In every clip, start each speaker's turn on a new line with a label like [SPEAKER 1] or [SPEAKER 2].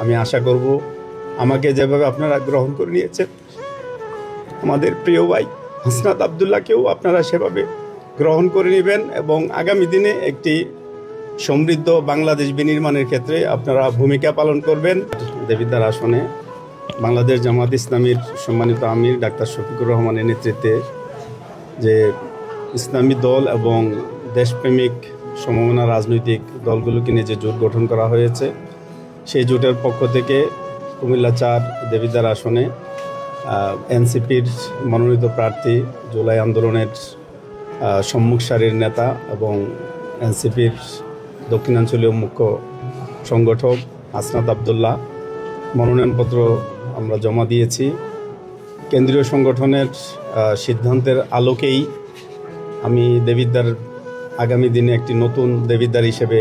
[SPEAKER 1] আমি আশা করব আমাকে যেভাবে আপনারা গ্রহণ করে নিয়েছেন, আমাদের প্রিয় ভাই হাসনাত আবদুল্লাহকেও আপনারা সেভাবে গ্রহণ করে নেবেন এবং আগামী দিনে একটি সমৃদ্ধ বাংলাদেশ বিনির্মাণের ক্ষেত্রে আপনারা ভূমিকা পালন করবেন। দেবিদ্বার আসনে বাংলাদেশ জামাত ইসলামীর সম্মানিত আমির ডাক্তার শফিকুর রহমানের নেতৃত্বে যে ইসলামী দল এবং দেশপ্রেমিক সমমনা রাজনৈতিক দলগুলোকে নিয়ে যে জোট গঠন করা হয়েছে, সেই জোটের পক্ষ থেকে কুমিল্লা ৪ দেবিদ্বার আসনে এনসিপির মনোনীত প্রার্থী, জুলাই আন্দোলনের সম্মুখ সারির নেতা এবং এনসিপির দক্ষিণাঞ্চলীয় মুখ্য সংগঠক হাসনাত আবদুল্লাহ মনোনয়নপত্র আমরা জমা দিয়েছি। কেন্দ্রীয় সংগঠনের সিদ্ধান্তের আলোকেই আমি দেবিদ্বার আগামী দিনে একটি নতুন দেবিদ্বার হিসেবে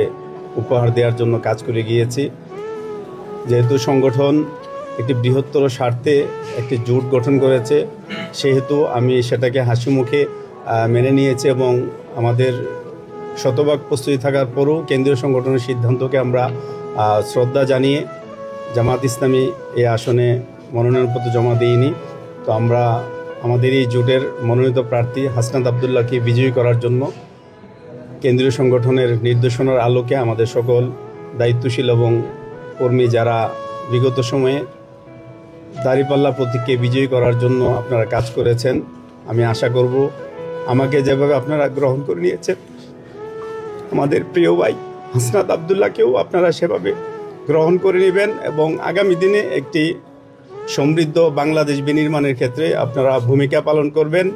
[SPEAKER 1] উপহার দেওয়ার জন্য কাজ করে গিয়েছি। যেহেতু সংগঠন একটি বৃহত্তর স্বার্থে একটি জোট গঠন করেছে, সেহেতু আমি সেটাকে হাসি মুখে মেনে নিয়েছি এবং আমাদের শতভাগ প্রস্তুতি থাকার পরও কেন্দ্রীয় সংগঠনের সিদ্ধান্তকে আমরা শ্রদ্ধা জানিয়ে জামাত ইসলামী এই আসনে মনোনয়নপত্র জমা দিইনি। তো আমরা আমাদের এই জোটের মনোনীত প্রার্থী হাসনাত আবদুল্লাহকে বিজয়ী করার জন্য কেন্দ্রীয় সংগঠনের নির্দেশনার আলোকে আমাদের সকল দায়িত্বশীল এবং কর্মী যারা বিগত সময়ে দাঁড়িপাল্লা প্রতীককে বিজয়ী করার জন্য আপনারা কাজ করেছেন, আমি আশা করব আমাকে যেভাবে আপনারা গ্রহণ করে নিয়েছেন, আমাদের প্রিয় ভাই হাসনাত আবদুল্লাহকেও আপনারা সেভাবে গ্রহণ করে নেবেন এবং আগামী দিনে একটি সমৃদ্ধ বাংলাদেশ বিনির্মাণের ক্ষেত্রে আপনারা ভূমিকা পালন করবেন।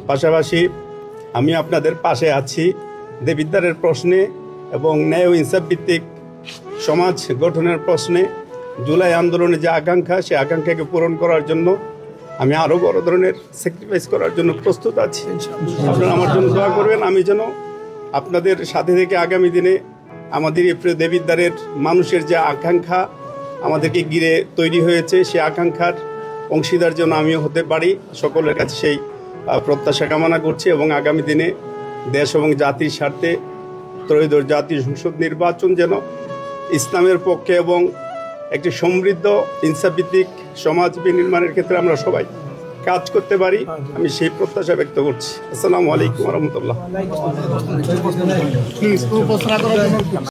[SPEAKER 1] পাশাপাশি আমি আপনাদের পাশে আছি দেবিদ্বারের প্রশ্নে এবং ন্যায় ও ইনসাফ ভিত্তিক সমাজ গঠনের প্রশ্নে। জুলাই আন্দোলনে যে আকাঙ্ক্ষা, সেই আকাঙ্ক্ষাকে পূরণ করার জন্য আমি আরও বড় ধরনের স্যাক্রিফাইস করার জন্য প্রস্তুত আছি। আপনারা আমার জন্য দোয়া করবেন, আমি যেন আপনাদের সাথে থেকে আগামী দিনে আমাদের এই প্রিয় দেবিদ্বারের মানুষের যে আকাঙ্ক্ষা আমাদেরকে ঘিরে তৈরি হয়েছে, সেই আকাঙ্ক্ষার অংশীদার যেন আমিও হতে পারি। সকলের কাছে সেই প্রত্যাশা কামনা করছি এবং আগামী দিনে দেশ এবং জাতির স্বার্থে ত্রয়োদশ জাতীয় সংসদ নির্বাচন যেন ইসলামের পক্ষে এবং একটি সমৃদ্ধ ইনসাফভিত্তিক সমাজ বিনির্মাণের ক্ষেত্রে আমরা সবাই কাজ করতে পারি, আমি সেই প্রত্যাশা ব্যক্ত করছি। আসসালামু আলাইকুম ওয়া রাহমাতুল্লাহ।